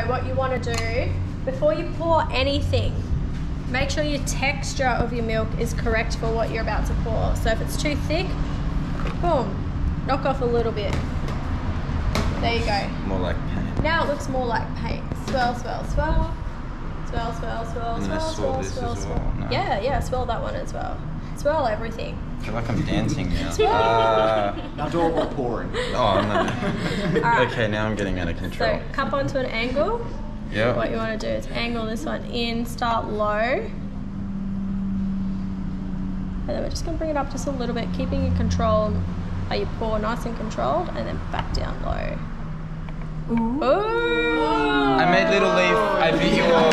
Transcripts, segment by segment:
what you want to do, before you pour anything, make sure your texture of your milk is correct for what you're about to pour. So if it's too thick, boom, knock off a little bit. There you go. More like paint. Now it looks more like paint. Swirl, swirl, swirl. Swirl, swirl, swirl, And then I swirl, swirl swirl, this swirl, as swirl. well. No. Yeah, swirl that one as well. Swirl everything. I feel like I'm dancing now. Now do all pouring. Oh no. Alright. Okay, now I'm getting out of control. So cup onto an angle. Yeah. What you want to do is angle this one in, start low. And then we're just going to bring it up just a little bit, keeping your control, you pour nice and controlled, and then back down low. Ooh. I made little leaf. I beat you all.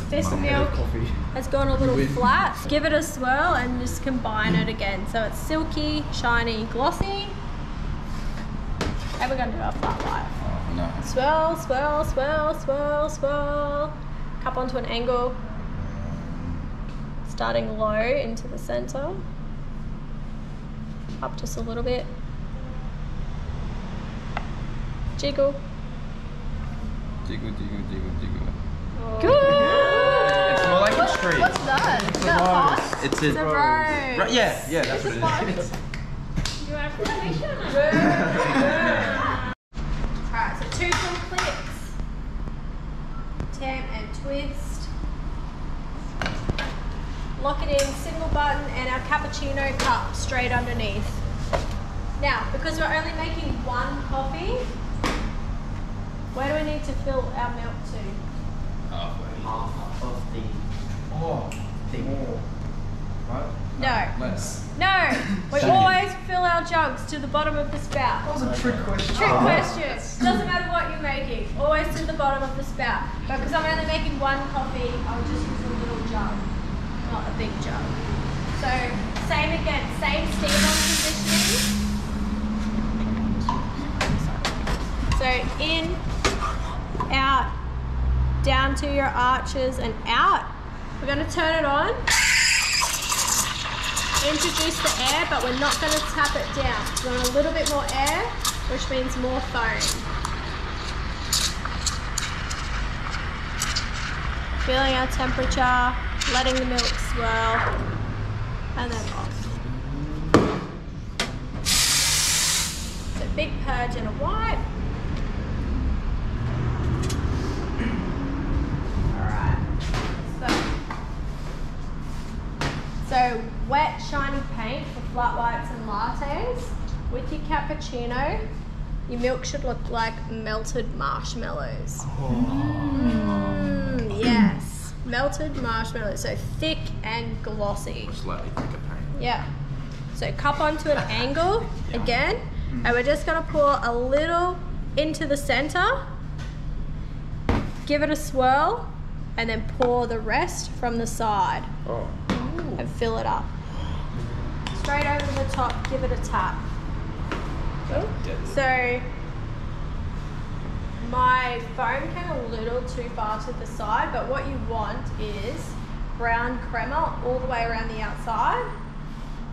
This milk has gone a little flat. Give it a swirl and just combine it again. So it's silky, shiny, glossy. And we're going to do our flat white. Oh, no. Swirl, swirl, swirl, swirl, swirl. Cup onto an angle. Starting low into the center. Up just a little bit. Jiggle. Jiggle, jiggle, jiggle, jiggle. Good! It's more like a tree. What's that? Is that hot? It's a It's a rose. Right, yeah, that's what it is. You want a formation? Alright, so 2 full clicks. Tamp and twist. Lock it in, single button, and our cappuccino cup straight underneath. Now, because we're only making 1 coffee, where do we need to fill our milk to? Half of the thing. Right? No. Less. No! We always fill our jugs to the bottom of the spout. That was a trick question. Trick question. Doesn't matter what you're making. Always to the bottom of the spout. But because I'm only making 1 coffee, I'll just use a little jug, not a big jug. So same again, same steam-on positioning. So in, out, down to your arches and out. We're going to turn it on. Introduce the air, but we're not going to tap it down. We want a little bit more air, which means more foam. Feeling our temperature, letting the milk swirl, and then off. So big purge and a wipe. So wet, shiny paint for flat whites and lattes. With your cappuccino, your milk should look like melted marshmallows. Yes, melted marshmallows. So thick and glossy. Slightly thicker paint. Yeah. So cup onto an angle again, and we're just gonna pour a little into the center. Give it a swirl, and then pour the rest from the side. Oh. And fill it up. Straight over the top, give it a tap. So my foam came a little too far to the side, but what you want is brown crema all the way around the outside,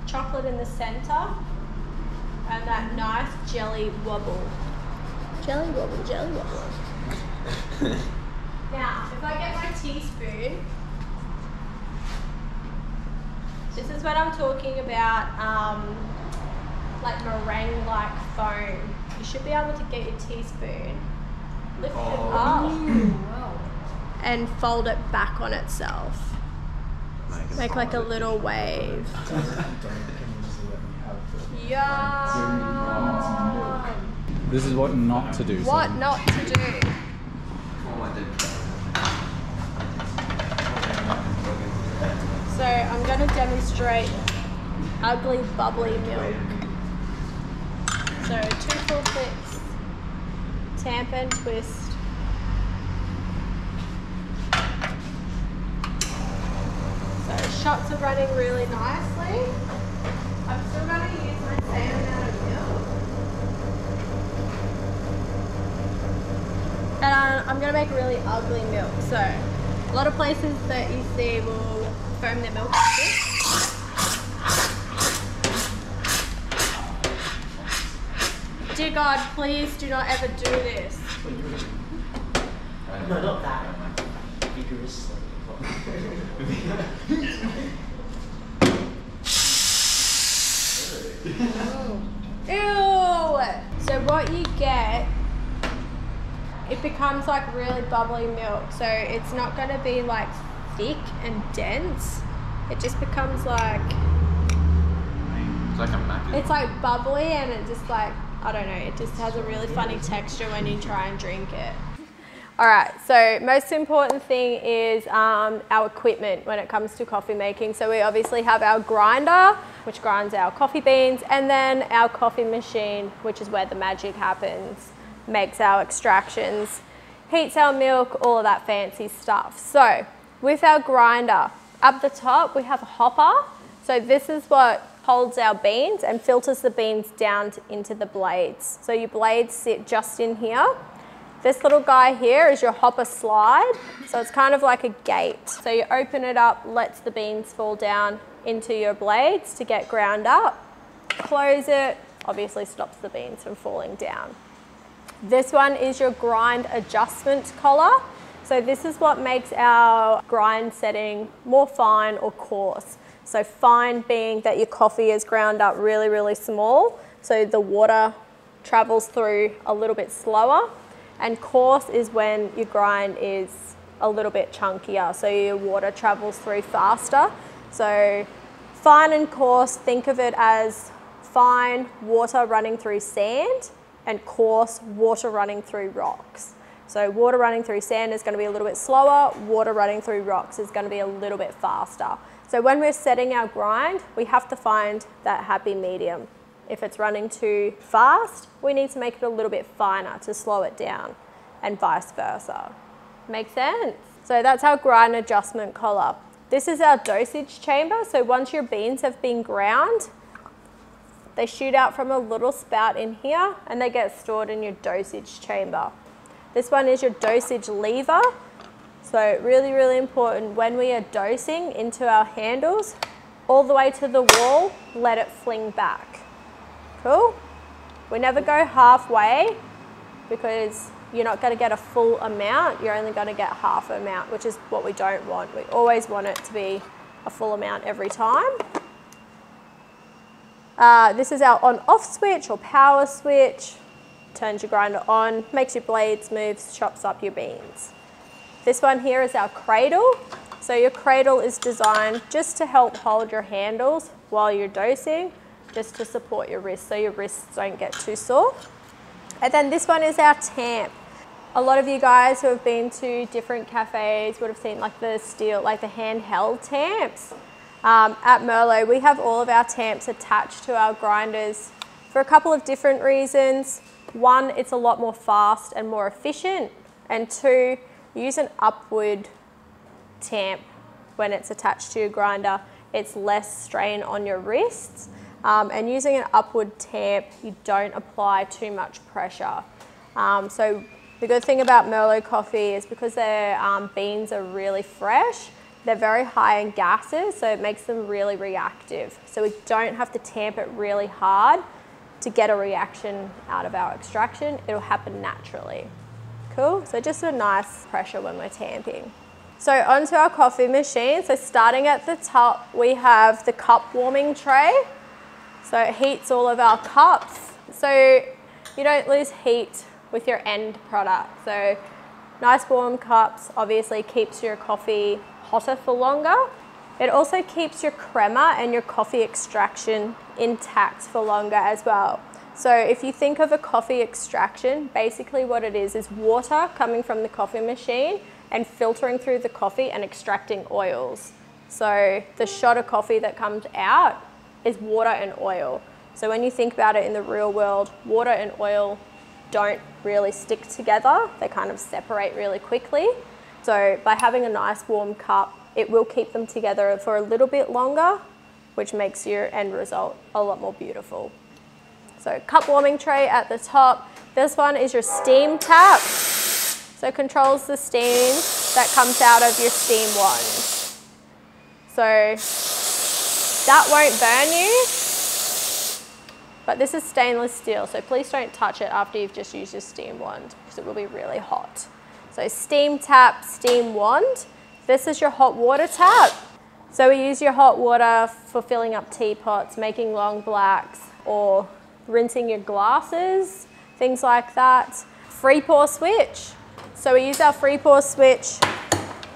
chocolate in the center, and that nice jelly wobble. Jelly wobble, jelly wobble. Now, if I get my teaspoon, this is what I'm talking about, like meringue-like foam. You should be able to get your teaspoon, lift it up, and fold it back on itself. Make like a little wave. Yum! This is what not to do. What not to do. So I'm going to demonstrate ugly bubbly milk. So 2 full clicks, tamp and twist. So shots are running really nicely. I'm still going to use my same amount of milk. And I'm going to make really ugly milk. So a lot of places that you see will foam their milk like this. Dear God, please do not ever do this. No, not that vigorously. Ew! So what you get, it becomes like really bubbly milk. So it's not going to be like thick and dense. It just becomes like, It's like a mac. it's like bubbly and it just like, I don't know, it just has a really funny texture when you try and drink it. All right, so most important thing is our equipment when it comes to coffee making. So we obviously have our grinder, which grinds our coffee beans, and then our coffee machine, which is where the magic happens, makes our extractions, heats our milk, all of that fancy stuff. So with our grinder, up the top we have a hopper. So this is what holds our beans and filters the beans down into the blades. So your blades sit just in here. This little guy here is your hopper slide. So it's kind of like a gate. So you open it up, lets the beans fall down into your blades to get ground up. Close it, obviously stops the beans from falling down. This one is your grind adjustment collar. So this is what makes our grind setting more fine or coarse. So fine being that your coffee is ground up really, really small. So the water travels through a little bit slower. And coarse is when your grind is a little bit chunkier. So your water travels through faster. So fine and coarse, think of it as fine water running through sand and coarse water running through rocks. So water running through sand is going to be a little bit slower, water running through rocks is going to be a little bit faster. So when we're setting our grind, we have to find that happy medium. If it's running too fast, we need to make it a little bit finer to slow it down, and vice versa. Make sense? So that's our grind adjustment collar. This is our dosage chamber. So once your beans have been ground, they shoot out from a little spout in here and they get stored in your dosage chamber. This one is your dosage lever. So really, really important when we are dosing into our handles, all the way to the wall, let it fling back. Cool? We never go halfway because you're not going to get a full amount. You're only going to get half amount, which is what we don't want. We always want it to be a full amount every time. This is our on-off switch or power switch. Turns your grinder on, makes your blades move, chops up your beans. This one here is our cradle. So your cradle is designed just to help hold your handles while you're dosing, just to support your wrists so your wrists don't get too sore. And then this one is our tamp. A lot of you guys who have been to different cafes would have seen like the steel, like the handheld tamps. At Merlo, we have all of our tamps attached to our grinders for a couple of different reasons. One, it's a lot more fast and more efficient. And two, use an upward tamp when it's attached to your grinder. It's less strain on your wrists. And using an upward tamp, you don't apply too much pressure. So the good thing about Merlo coffee is because their beans are really fresh, they're very high in gases, so it makes them really reactive. So we don't have to tamp it really hard to get a reaction out of our extraction. It'll happen naturally. Cool? So just a nice pressure when we're tamping. So onto our coffee machine. So starting at the top, we have the cup warming tray. So it heats all of our cups. So you don't lose heat with your end product. So nice warm cups obviously keeps your coffee hotter for longer. It also keeps your crema and your coffee extraction intact for longer as well. So if you think of a coffee extraction, basically what it is water coming from the coffee machine and filtering through the coffee and extracting oils. So the shot of coffee that comes out is water and oil. So when you think about it in the real world, water and oil don't really stick together. They kind of separate really quickly. So by having a nice warm cup, it will keep them together for a little bit longer, which makes your end result a lot more beautiful. So cup warming tray at the top. This one is your steam tap. So it controls the steam that comes out of your steam wand. So that won't burn you, but this is stainless steel, so please don't touch it after you've just used your steam wand because it will be really hot. So steam tap, steam wand. This is your hot water tap. So we use your hot water for filling up teapots, making long blacks, or rinsing your glasses, things like that. Free pour switch. So we use our free pour switch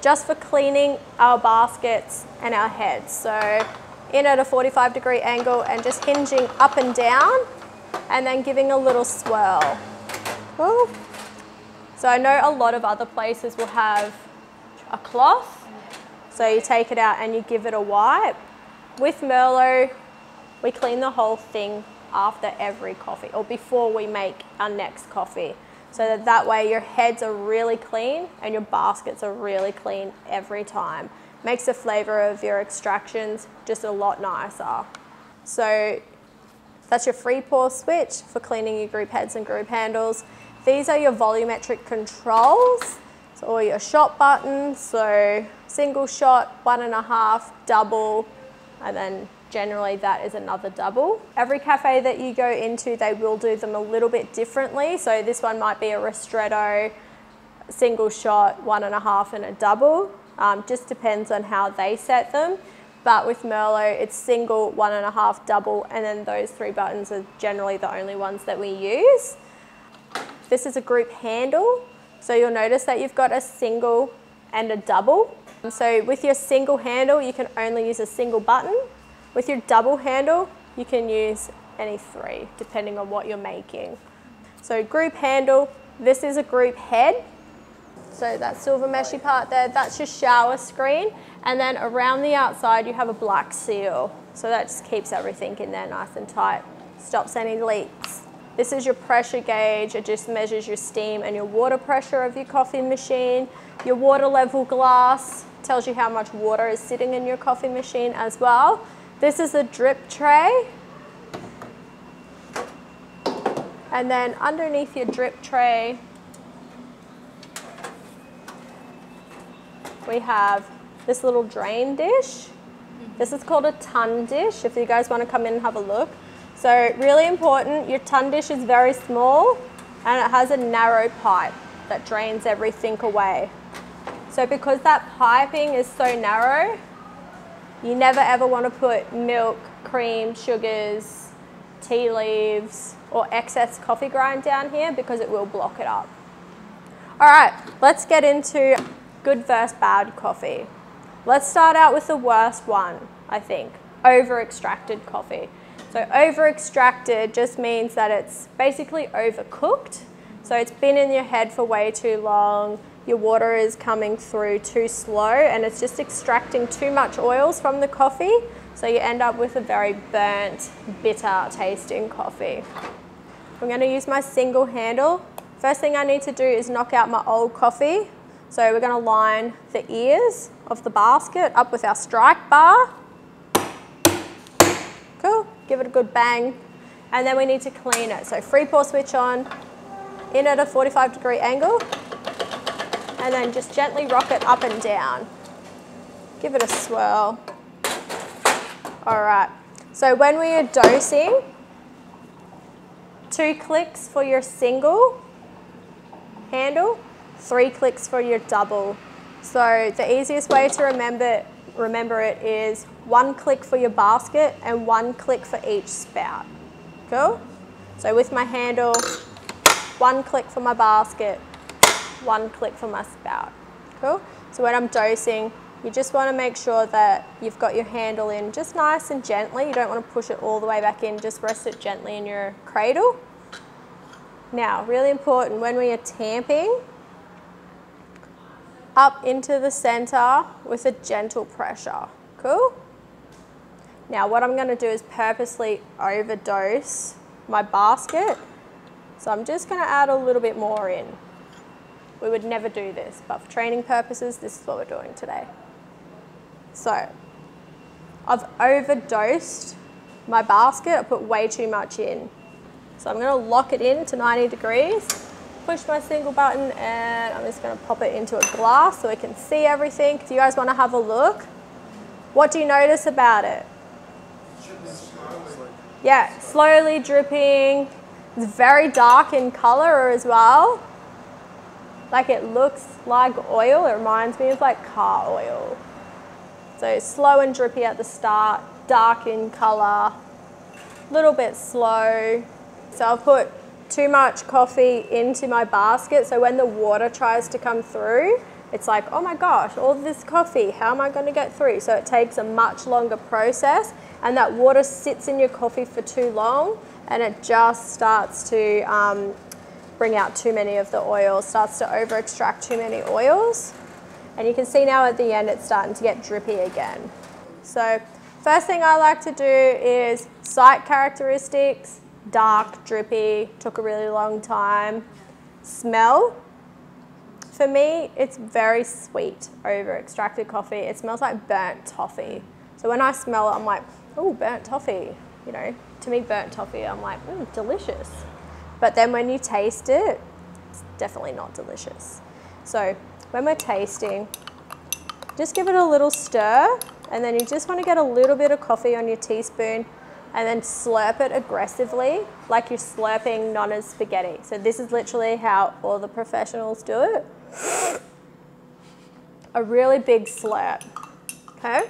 just for cleaning our baskets and our heads. So in at a 45-degree angle and just hinging up and down and then giving a little swirl. Ooh. So I know a lot of other places will have a cloth. So you take it out and you give it a wipe. With Merlo, we clean the whole thing after every coffee or before we make our next coffee. So that way your heads are really clean and your baskets are really clean every time. Makes the flavor of your extractions just a lot nicer. So that's your free pour switch for cleaning your group heads and group handles. These are your volumetric controls. So all your shot buttons, so single shot, 1.5, double, and then generally that is another double. Every cafe that you go into, they will do them a little bit differently. So this one might be a ristretto, single shot, 1.5 and a double. Just depends on how they set them. But with Merlo, it's single, 1.5, double, and then those 3 buttons are generally the only ones that we use. This is a group handle. So you'll notice that you've got a single and a double. So with your single handle, you can only use a single button. With your double handle, you can use any 3, depending on what you're making. So group handle, this is a group head. So that silver meshy part there, that's your shower screen. And then around the outside, you have a black seal. So that just keeps everything in there nice and tight, stops any leaks. This is your pressure gauge. It just measures your steam and your water pressure of your coffee machine. Your water level glass tells you how much water is sitting in your coffee machine as well. This is a drip tray. And then underneath your drip tray, we have this little drain dish. This is called a ton dish, if you guys want to come in and have a look. So really important, your ton dish is very small and it has a narrow pipe that drains everything away. So because that piping is so narrow, you never ever want to put milk, cream, sugars, tea leaves, or excess coffee grind down here because it will block it up. All right, let's get into good versus bad coffee. Let's start out with the worst one, I think, over-extracted coffee. So over-extracted just means that it's basically overcooked. So it's been in your head for way too long, your water is coming through too slow, and it's just extracting too much oils from the coffee. So you end up with a very burnt, bitter tasting coffee. I'm going to use my single handle. First thing I need to do is knock out my old coffee. So we're going to line the ears of the basket up with our strike bar. Cool, give it a good bang. And then we need to clean it. So free pour switch on, in at a 45-degree angle, and then just gently rock it up and down. Give it a swirl. All right, so when we are dosing, 2 clicks for your single handle, 3 clicks for your double. So the easiest way to remember it is 1 click for your basket and 1 click for each spout. Cool? So with my handle, 1 click for my basket, 1 click for my spout. Cool? So when I'm dosing, you just want to make sure that you've got your handle in just nice and gently. You don't want to push it all the way back in, just rest it gently in your cradle. Now, really important, when we are tamping, up into the center with a gentle pressure. Cool? Now what I'm going to do is purposely overdose my basket. So I'm just going to add a little bit more in. We would never do this, but for training purposes, this is what we're doing today. So I've overdosed my basket. I put way too much in. So I'm going to lock it in to 90 degrees. Push my single button and I'm just going to pop it into a glass so we can see everything. Do you guys want to have a look? What do you notice about it? Yeah, slowly dripping. It's very dark in color as well. Like it looks like oil. It reminds me of like car oil. So slow and drippy at the start, dark in colour, little bit slow. So I'll put too much coffee into my basket, so when the water tries to come through, it's like, oh my gosh, all this coffee, how am I going to get through? So it takes a much longer process, and that water sits in your coffee for too long, and it just starts to bring out too many of the oils, starts to over extract too many oils. And you can see now at the end it's starting to get drippy again. So first thing I like to do is sight characteristics, dark, drippy, took a really long time. Smell, for me, it's very sweet over extracted coffee. It smells like burnt toffee. So when I smell it, I'm like, oh, burnt toffee. You know, to me, burnt toffee, I'm like, delicious. But then when you taste it, it's definitely not delicious. So when we're tasting, just give it a little stir, and then you just want to get a little bit of coffee on your teaspoon and then slurp it aggressively like you're slurping Nonna's spaghetti. So this is literally how all the professionals do it. A really big slurp, okay?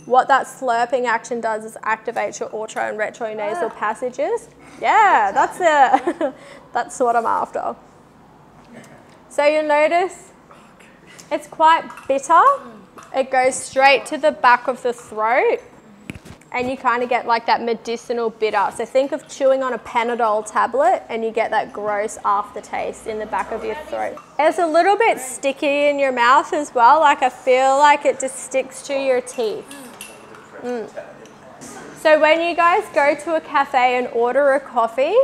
What that slurping action does is activate your auditory and retronasal passages. Yeah, that's it. That's what I'm after. So you'll notice it's quite bitter. It goes straight to the back of the throat, and you kind of get like that medicinal bitter. So think of chewing on a Panadol tablet and you get that gross aftertaste in the back of your throat. It's a little bit sticky in your mouth as well. Like I feel like it just sticks to your teeth. So when you guys go to a cafe and order a coffee,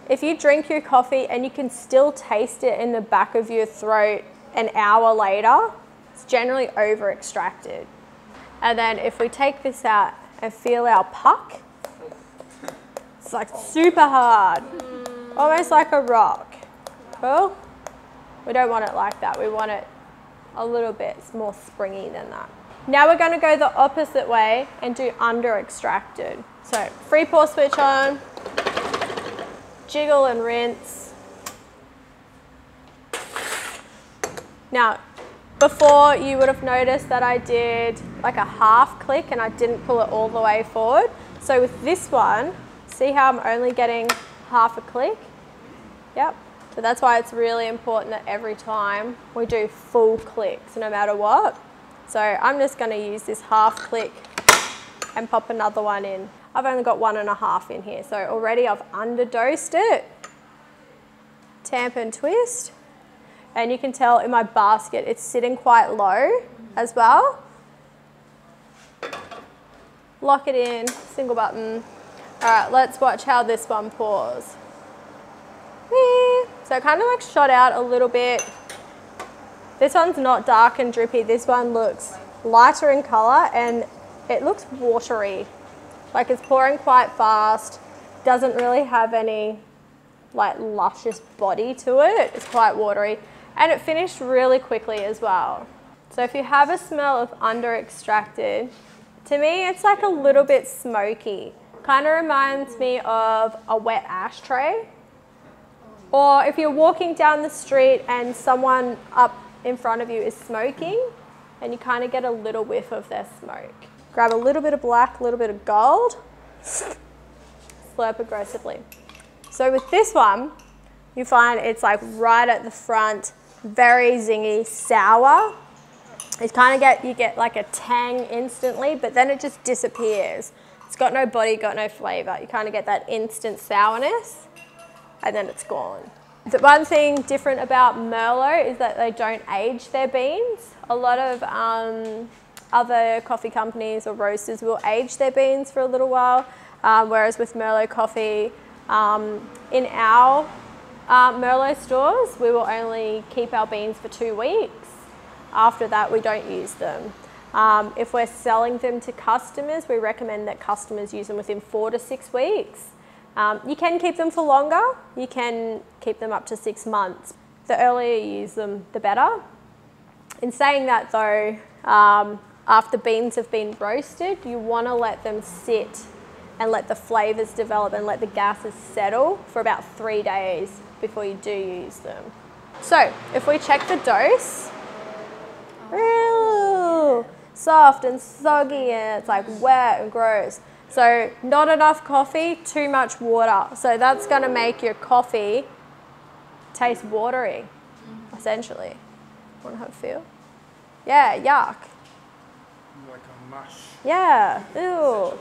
if you drink your coffee and you can still taste it in the back of your throat an hour later, it's generally over extracted. And then if we take this out and feel our puck, it's like super hard, almost like a rock. Well, we don't want it like that. We want it a little bit more springy than that. Now we're going to go the opposite way and do under extracted. So free pour switch on, jiggle and rinse. Now, before you would have noticed that I did like a half click and I didn't pull it all the way forward. So with this one, see how I'm only getting half a click? Yep. So that's why it's really important that every time we do full clicks, no matter what. So I'm just going to use this half click and pop another one in. I've only got 1.5 in here, so already I've underdosed it. Tamp and twist. And you can tell in my basket it's sitting quite low as well. Lock it in, single button. All right, let's watch how this one pours. Whee! So it kind of like shot out a little bit. This one's not dark and drippy. This one looks lighter in color and it looks watery. Like it's pouring quite fast. Doesn't really have any like luscious body to it. It's quite watery. And it finished really quickly as well. So if you have a smell of under extracted, to me it's like a little bit smoky. Kind of reminds me of a wet ashtray. Or if you're walking down the street and someone up in front of you is smoking, and you kind of get a little whiff of their smoke. Grab a little bit of black, a little bit of gold, slurp aggressively. So with this one, you find it's like right at the front, very zingy, sour. It's kind of you get like a tang instantly, but then it just disappears. It's got no body, got no flavor. You kind of get that instant sourness, and then it's gone. The one thing different about Merlot is that they don't age their beans. A lot of other coffee companies or roasters will age their beans for a little while, whereas with Merlot coffee, in our Merlot stores, we will only keep our beans for 2 weeks. After that, we don't use them. If we're selling them to customers, we recommend that customers use them within 4 to 6 weeks. You can keep them for longer. You can keep them up to 6 months. The earlier you use them, the better. In saying that though, after beans have been roasted, you want to let them sit and let the flavors develop and let the gases settle for about 3 days before you do use them. So if we check the dose, real soft and soggy, and it's like wet and gross. So not enough coffee, too much water. So that's going to make your coffee taste watery, essentially. Want to have a feel? Yeah, yuck. Like a mush. Yeah, ew.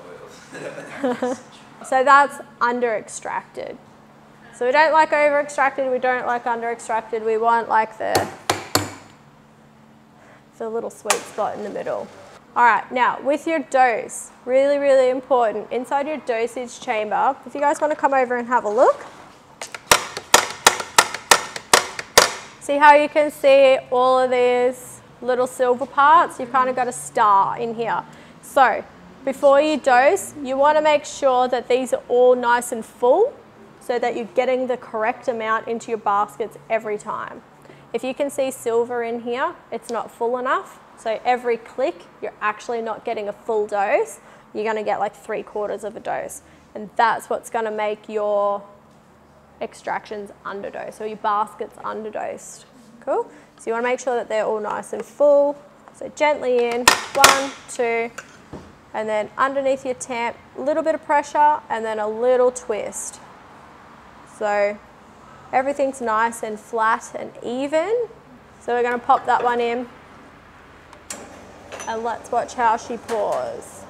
So that's under extracted. So we don't like over extracted, we don't like under extracted, we want like the little sweet spot in the middle. All right, now with your dose, really, really important, inside your dosage chamber, if you guys want to come over and have a look. See how you can see all of these little silver parts? You've kind of got a star in here. So before you dose, you want to make sure that these are all nice and full so that you're getting the correct amount into your baskets every time. If you can see silver in here, it's not full enough. So every click, you're actually not getting a full dose. You're going to get like 3/4 of a dose. And that's what's going to make your extractions underdosed, or your baskets underdosed. Cool? So you want to make sure that they're all nice and full. So gently in, 1, 2, and then underneath your tamp, a little bit of pressure and then a little twist. So everything's nice and flat and even. So we're going to pop that one in and let's watch how she pours.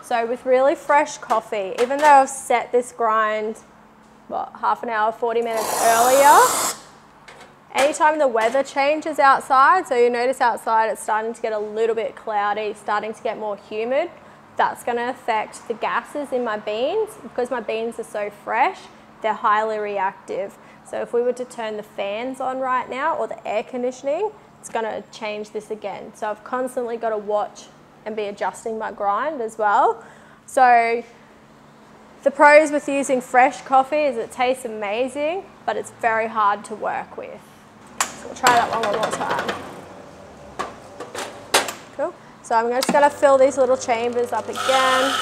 So with really fresh coffee, even though I've set this grind, what, half an hour, 40 minutes earlier, anytime the weather changes outside, so you notice outside it's starting to get a little bit cloudy, starting to get more humid, that's going to affect the gases in my beans. Because my beans are so fresh, they're highly reactive. So if we were to turn the fans on right now, or the air conditioning, it's going to change this again. So I've constantly got to watch and be adjusting my grind as well. So the pros with using fresh coffee is it tastes amazing, but it's very hard to work with. So we'll try that one more time. Cool. So I'm just going to fill these little chambers up again.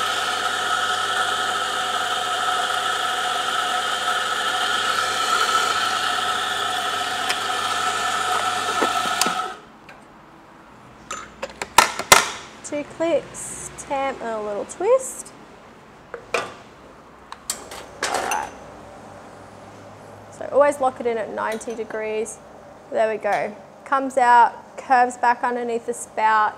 Two clicks, tamp and a little twist. Alright. So always lock it in at 90 degrees. There we go. Comes out, curves back underneath the spout,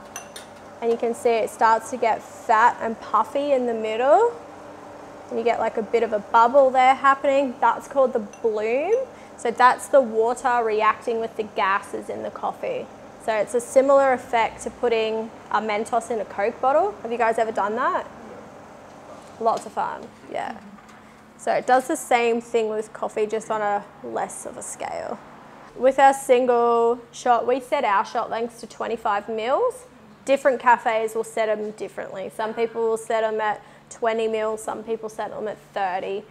and you can see it starts to get fat and puffy in the middle. And you get like a bit of a bubble there happening. That's called the bloom. So that's the water reacting with the gases in the coffee. So it's a similar effect to putting a Mentos in a Coke bottle. Have you guys ever done that? Lots of fun, yeah. So it does the same thing with coffee, just on a less of a scale. With our single shot, we set our shot lengths to 25 mils. Different cafes will set them differently. Some people will set them at 20 mils, some people set them at 30.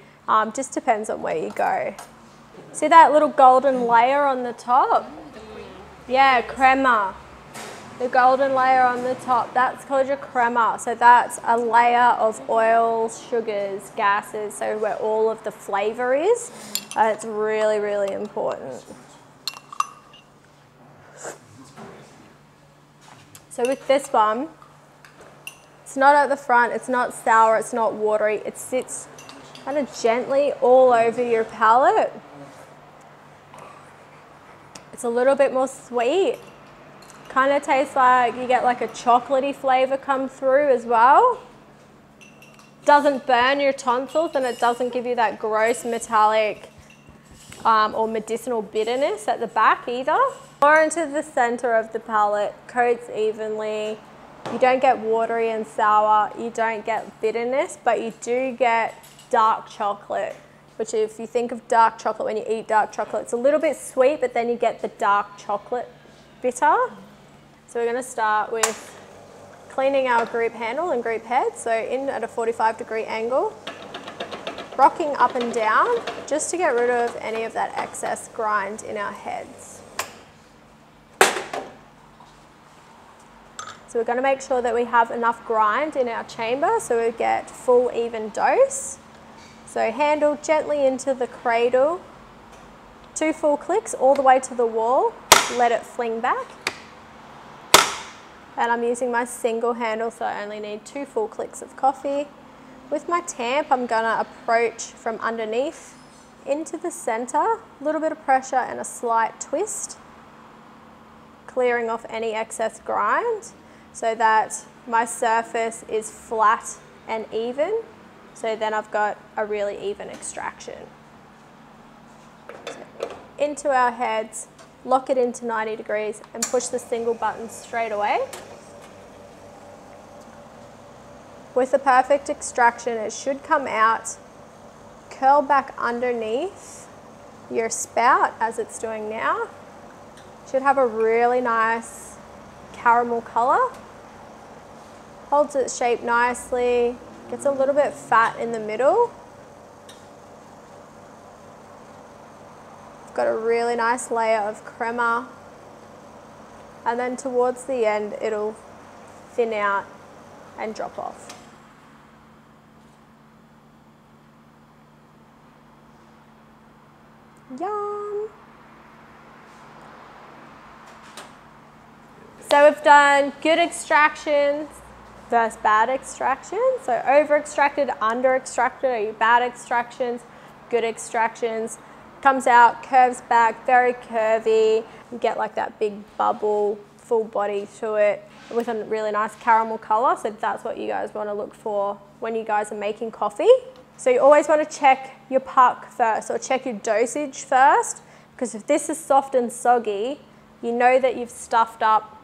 Just depends on where you go. See that little golden layer on the top? Yeah, crema. The golden layer on the top, that's called your crema. So that's a layer of oils, sugars, gases, so where all of the flavor is. It's really, really important. So with this one, it's not at the front, it's not sour, it's not watery. It sits kind of gently all over your palate. It's a little bit more sweet. Kind of tastes like you get like a chocolatey flavor come through as well. Doesn't burn your tonsils, and it doesn't give you that gross metallic or medicinal bitterness at the back either. More into the center of the palate, coats evenly. You don't get watery and sour, you don't get bitterness, but you do get dark chocolate. Which if you think of dark chocolate, when you eat dark chocolate, it's a little bit sweet, but then you get the dark chocolate bitter. So we're going to start with cleaning our group handle and group head. So in at a 45-degree angle, rocking up and down, just to get rid of any of that excess grind in our heads. So we're going to make sure that we have enough grind in our chamber so we get full even dose. So handle gently into the cradle, 2 full clicks all the way to the wall, let it fling back. And I'm using my single handle, so I only need 2 full clicks of coffee. With my tamp, I'm gonna approach from underneath into the center, a little bit of pressure and a slight twist, clearing off any excess grind so that my surface is flat and even. So then I've got a really even extraction. So into our heads, lock it into 90 degrees and push the single button straight away. With the perfect extraction, it should come out, curl back underneath your spout as it's doing now. Should have a really nice caramel color. Holds its shape nicely, gets a little bit fat in the middle. Got a really nice layer of crema, and then towards the end it'll thin out and drop off. Yum! So we've done good extractions versus bad extractions. So over extracted, under extracted are your bad extractions. Good extractions. Comes out, curves back, very curvy. You get like that big bubble, full body to it with a really nice caramel color. So that's what you guys want to look for when you guys are making coffee. So you always want to check your puck first, or check your dosage first, because if this is soft and soggy, you know that you've stuffed up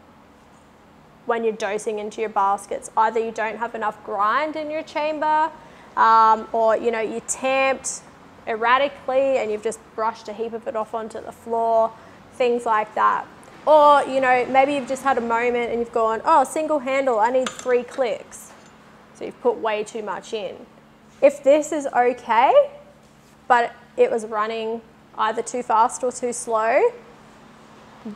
when you're dosing into your baskets. Either you don't have enough grind in your chamber, or you know, you tamped erratically and you've just brushed a heap of it off onto the floor, things like that. Or you know, maybe you've just had a moment and you've gone, oh, single handle, I need 3 clicks. So you've put way too much in. If this is okay, but it was running either too fast or too slow,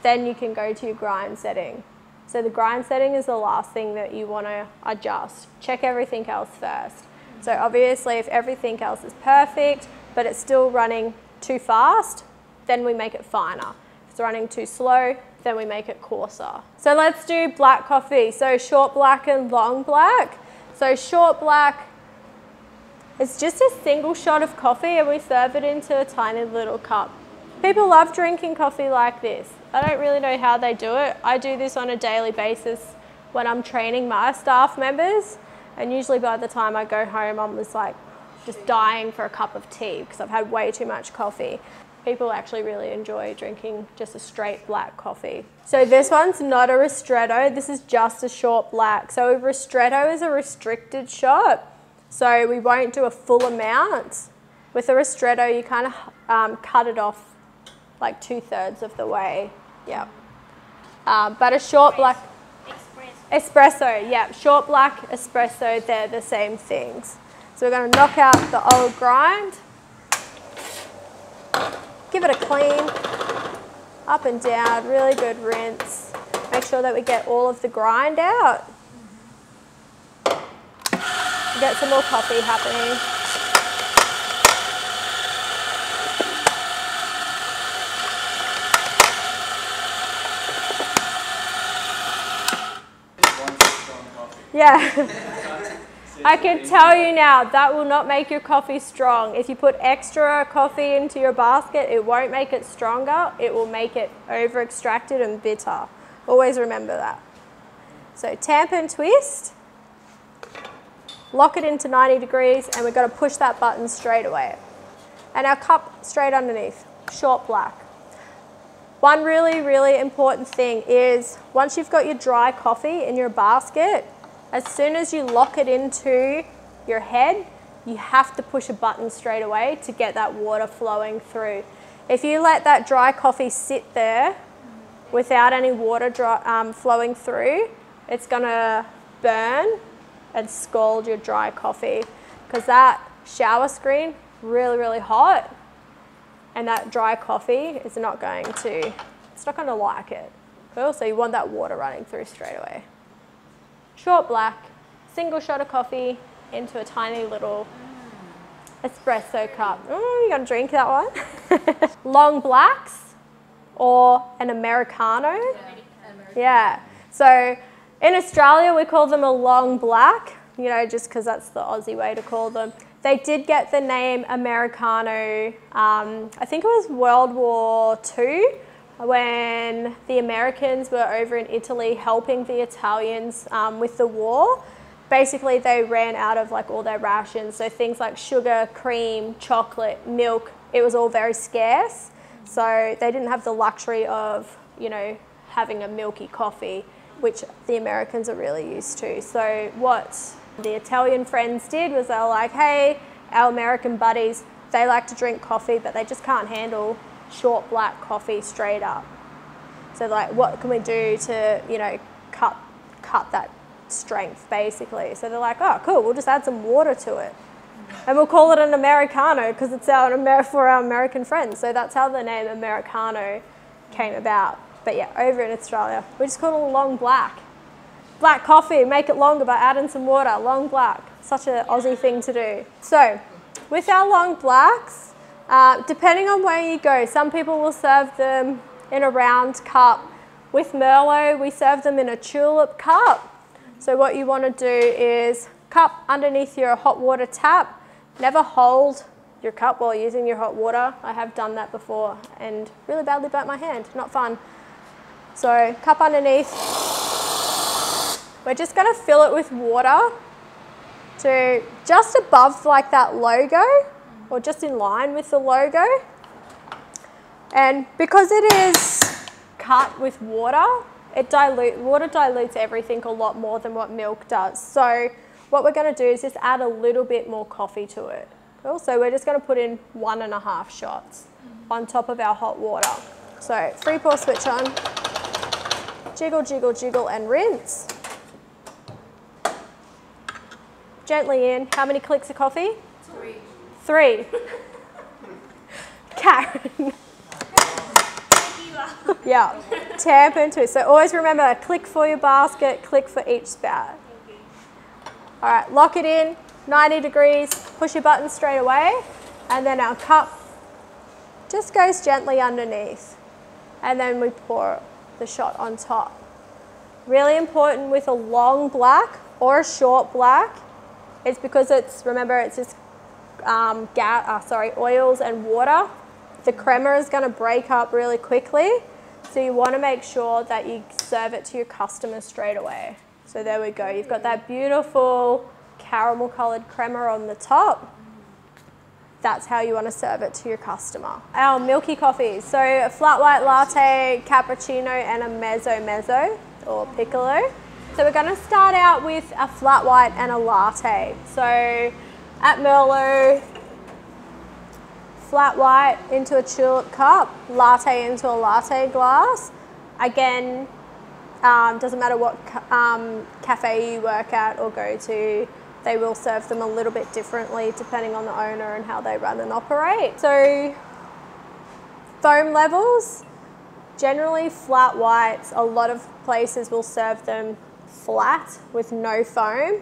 then you can go to your grind setting. So the grind setting is the last thing that you want to adjust. Check everything else first. So obviously if everything else is perfect, but it's still running too fast, then we make it finer. If it's running too slow, then we make it coarser. So let's do black coffee. So short black and long black. So short black, it's just a single shot of coffee and we serve it into a tiny little cup. People love drinking coffee like this. I don't really know how they do it. I do this on a daily basis when I'm training my staff members, and usually by the time I go home I'm just dying for a cup of tea because I've had way too much coffee. People actually really enjoy drinking just a straight black coffee. So this one's not a ristretto, this is just a short black. So a ristretto is a restricted shot, so we won't do a full amount. With a ristretto you kind of cut it off like 2/3 of the way, yeah. But a short black, espresso, yeah, short black, espresso, they're the same things. So we're going to knock out the old grind, give it a clean, up and down, really good rinse. Make sure that we get all of the grind out. Get some more coffee happening. Yeah, I can tell you now, that will not make your coffee strong. If you put extra coffee into your basket, it won't make it stronger. It will make it over extracted and bitter. Always remember that. So tamp and twist, lock it into 90 degrees, and we've got to push that button straight away. And our cup straight underneath, short black. One really, really important thing is once you've got your dry coffee in your basket, as soon as you lock it into your head, you have to push a button straight away to get that water flowing through. If you let that dry coffee sit there without any water flowing through, it's gonna burn and scald your dry coffee, because that shower screen really, really hot, and that dry coffee is not going to, it's not gonna like it. Cool, so you want that water running through straight away. short black, single shot of coffee into a tiny little espresso cup. You gotta drink that one. Long blacks or an Americano. Yeah. So in Australia we call them a long black, you know, just because that's the Aussie way to call them. They did get the name Americano, I think it was World War II, when the Americans were over in Italy helping the Italians with the war. Basically they ran out of like all their rations, so things like sugar, cream, chocolate, milk, it was all very scarce. So they didn't have the luxury of, you know, having a milky coffee, which the Americans are really used to. So what the Italian friends did was they were like, hey, our American buddies, they like to drink coffee, but they just can't handle short black coffee straight up. So like, what can we do to, you know, cut that strength basically? So they're like, oh cool, we'll just add some water to it and we'll call it an Americano because it's for our American friends. So that's how the name Americano came about. But yeah, over in Australia we just call it a long black coffee. Make it longer by adding some water. Long black, such an Aussie thing to do. So with our long blacks, depending on where you go, some people will serve them in a round cup. With Merlot we serve them in a tulip cup. So what you want to do is cup underneath your hot water tap. Never hold your cup while using your hot water. I have done that before and really badly burnt my hand. Not fun. So cup underneath. We're just going to fill it with water to just above like that logo or just in line with the logo. And because it is cut with water, water dilutes everything a lot more than what milk does. So what we're going to do is just add a little bit more coffee to it. Cool. So we're just going to put in 1.5 shots on top of our hot water. So 3-pour switch on, jiggle, jiggle, jiggle and rinse. Gently in. How many clicks of coffee? 3. Karen. Yeah, tap into it. So always remember, click for your basket, click for each spout. All right, lock it in, 90 degrees, push your button straight away, and then our cup just goes gently underneath. And then we pour the shot on top. Really important with a long black or a short black, it's because remember, it's just oils and water. The crema is going to break up really quickly. So you want to make sure that you serve it to your customer straight away. So there we go. You've got that beautiful caramel colored crema on the top. That's how you want to serve it to your customer. Our milky coffees. So a flat white latte, cappuccino, and a mezzo or piccolo. So we're going to start out with a flat white and a latte. So at Merlo, flat white into a tulip cup, latte into a latte glass. Again, doesn't matter what cafe you work at or go to, they will serve them a little bit differently depending on the owner and how they run and operate. So foam levels, generally flat whites, a lot of places will serve them flat with no foam.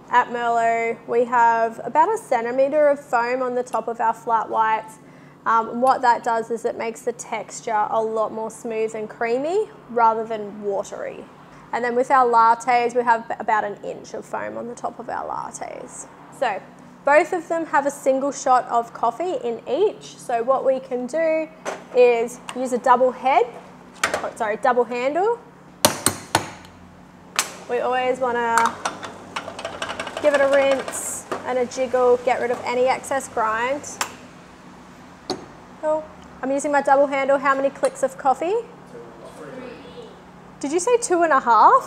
At Merlo, we have about 1 centimetre of foam on the top of our flat whites. And what that does is it makes the texture a lot more smooth and creamy rather than watery. And then with our lattes, we have about 1 inch of foam on the top of our lattes. So both of them have a single shot of coffee in each. So what we can do is use a double handle. We always want to give it a rinse and a jiggle, get rid of any excess grind. Cool. I'm using my double handle. How many clicks of coffee? 3. Did you say 2.5?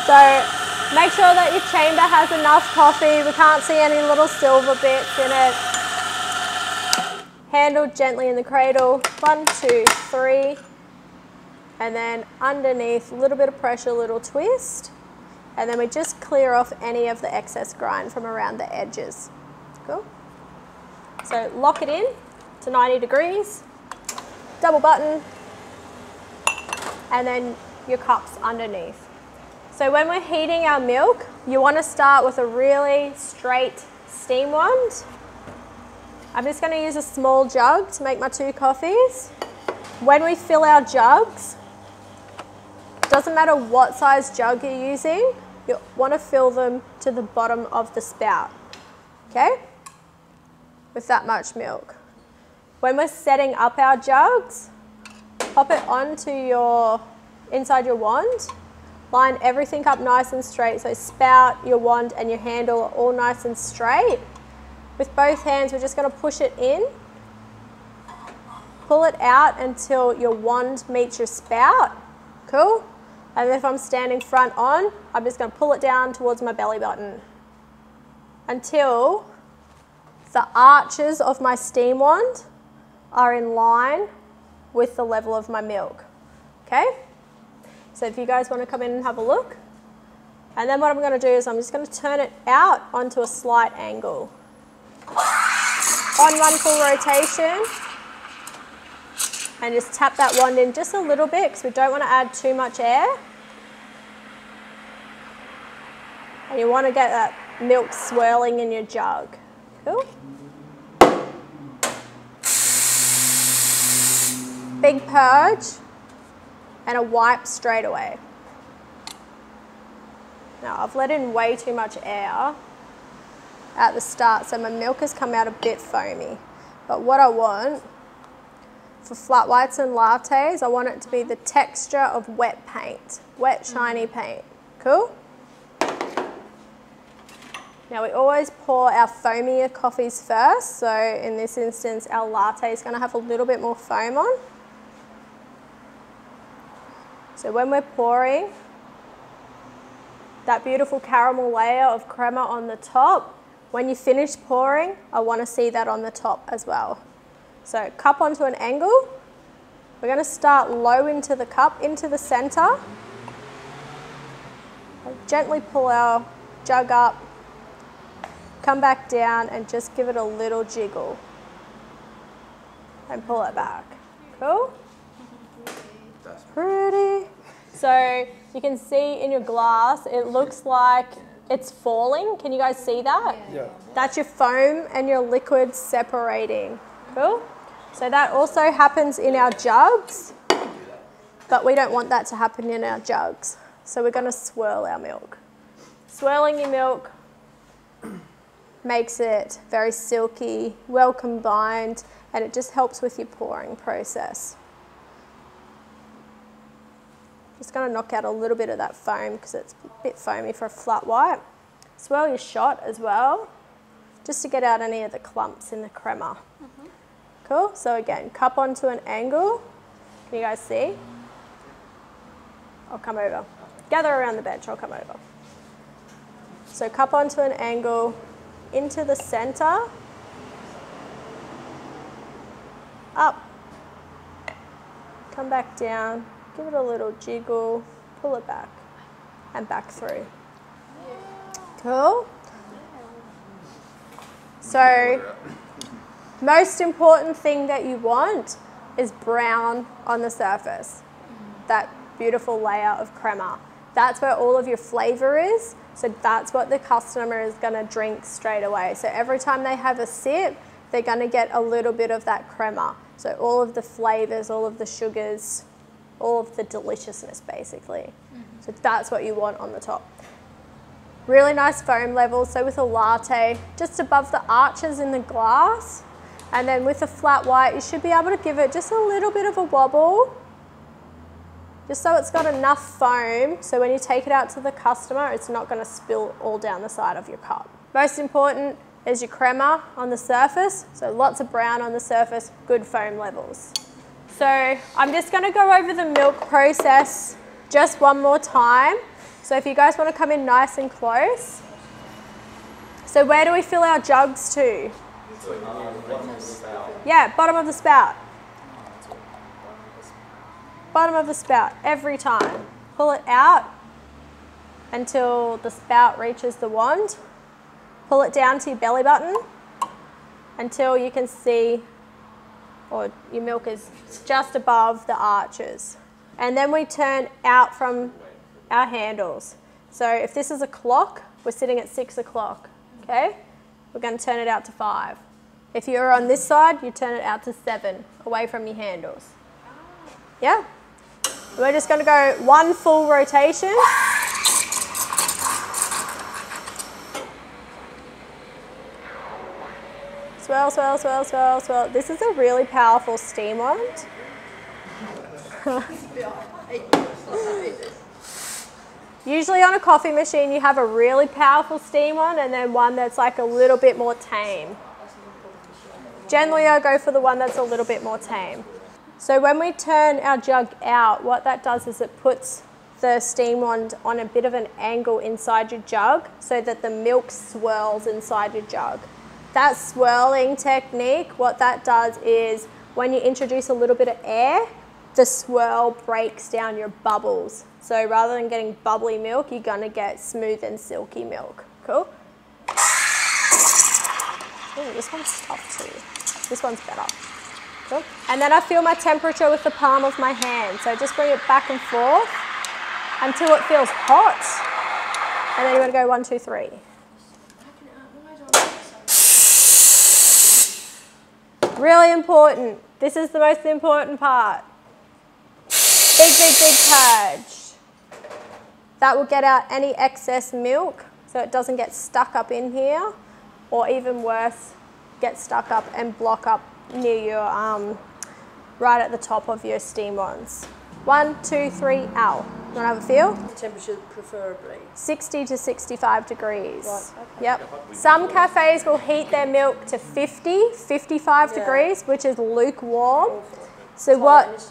So make sure that your chamber has enough coffee. We can't see any little silver bits in it. Handle gently in the cradle. 1, 2, 3. And then underneath, a little bit of pressure, a little twist. And then we just clear off any of the excess grind from around the edges. Cool. So lock it in to 90 degrees. Double button. and then your cups underneath. So when we're heating our milk, you want to start with a really straight steam wand. I'm just going to use a small jug to make my 2 coffees. When we fill our jugs, doesn't matter what size jug you're using, you want to fill them to the bottom of the spout, okay? With that much milk. When we're setting up our jugs, pop it onto inside your wand, line everything up nice and straight, so spout, your wand and your handle are all nice and straight. With both hands, we're just going to push it in, pull it out until your wand meets your spout, cool? And if I'm standing front on, I'm just going to pull it down towards my belly button until the arches of my steam wand are in line with the level of my milk, okay? So if you guys want to come in and have a look. And then what I'm going to do is I'm just going to turn it out onto a slight angle. On one full rotation. And just tap that wand in just a little bit because we don't want to add too much air. And you want to get that milk swirling in your jug. Cool? Big purge and a wipe straight away. Now I've let in way too much air at the start, so my milk has come out a bit foamy. But what I want for flat whites and lattes, I want it to be the texture of wet paint, wet shiny paint. Cool? Now we always pour our foamier coffees first, so in this instance our latte is going to have a little bit more foam on. So when we're pouring, that beautiful caramel layer of crema on the top, when you finish pouring, I want to see that on the top as well. So cup onto an angle. We're going to start low into the cup, into the center. Gently pull our jug up, come back down and just give it a little jiggle. And pull it back. Cool? Pretty. So you can see in your glass, it looks like it's falling. Can you guys see that? Yeah. That's your foam and your liquid separating. Cool? So that also happens in our jugs, but we don't want that to happen in our jugs. So we're going to swirl our milk. Swirling your milk makes it very silky, well combined, and it just helps with your pouring process. Just going to knock out a little bit of that foam because it's a bit foamy for a flat white. Swirl your shot as well, just to get out any of the clumps in the crema. Cool, so again, cup onto an angle. Can you guys see? I'll come over. Gather around the bench, I'll come over. So cup onto an angle, into the center, up, come back down, give it a little jiggle, pull it back, and back through. Cool? So, most important thing that you want is brown on the surface. That beautiful layer of crema. That's where all of your flavor is. So that's what the customer is going to drink straight away. So every time they have a sip, they're going to get a little bit of that crema. So all of the flavors, all of the sugars, all of the deliciousness basically. So that's what you want on the top. Really nice foam level. So with a latte, just above the arches in the glass. And then with a flat white, you should be able to give it just a little bit of a wobble. Just so it's got enough foam, so when you take it out to the customer, it's not going to spill all down the side of your cup. Most important is your crema on the surface, so lots of brown on the surface, good foam levels. So I'm just going to go over the milk process just one more time. So if you guys want to come in nice and close. So where do we fill our jugs to? Yeah, bottom of the spout. Bottom of the spout every time. Pull it out until the spout reaches the wand. Pull it down to your belly button until you can see, or your milk is just above the arches. And then we turn out from our handles. So if this is a clock, we're sitting at 6 o'clock, okay? We're going to turn it out to 5. If you're on this side, you turn it out to 7, away from your handles. Yeah? We're just going to go 1 full rotation. Swirl, swirl, swirl, swirl, swirl. This is a really powerful steam wand. Usually on a coffee machine you have a really powerful steam wand and then one that's like a little bit more tame. Generally I go for the one that's a little bit more tame. So when we turn our jug out, what that does is it puts the steam wand on a bit of an angle inside your jug so that the milk swirls inside your jug. That swirling technique, what that does is when you introduce a little bit of air, the swirl breaks down your bubbles. So rather than getting bubbly milk, you're gonna get smooth and silky milk. Cool? Ooh, this one's tough too. This one's better. Cool. And then I feel my temperature with the palm of my hand. So just bring it back and forth until it feels hot. And then you're gonna go 1, 2, 3. Really important. This is the most important part. Big, big, big purge. That will get out any excess milk so it doesn't get stuck up in here, or even worse, get stuck up and block up near your, right at the top of your steam wands. 1, 2, 3, out. You wanna have a feel? Temperature preferably. 60 to 65 degrees. Right, okay. Yep. Some cafes will heat their milk to 50, 55 degrees, which is lukewarm. So what,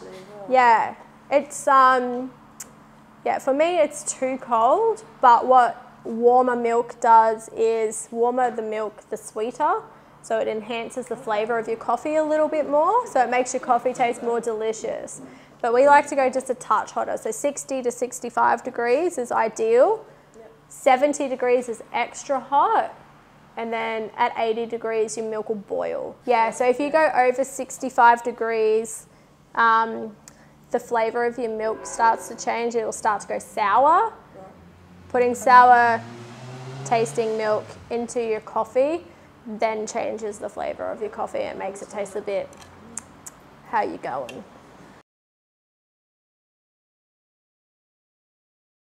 yeah, it's, yeah, for me it's too cold, but what warmer milk does is warmer the milk, the sweeter. So it enhances the flavour of your coffee a little bit more, so it makes your coffee taste more delicious. But we like to go just a touch hotter, so 60 to 65 degrees is ideal. Yep. 70 degrees is extra hot, and then at 80 degrees your milk will boil. Yeah, so if you go over 65 degrees, the flavour of your milk starts to change. It will start to go sour. Putting sour tasting milk into your coffee then changes the flavour of your coffee. It makes it taste a bit, how you going?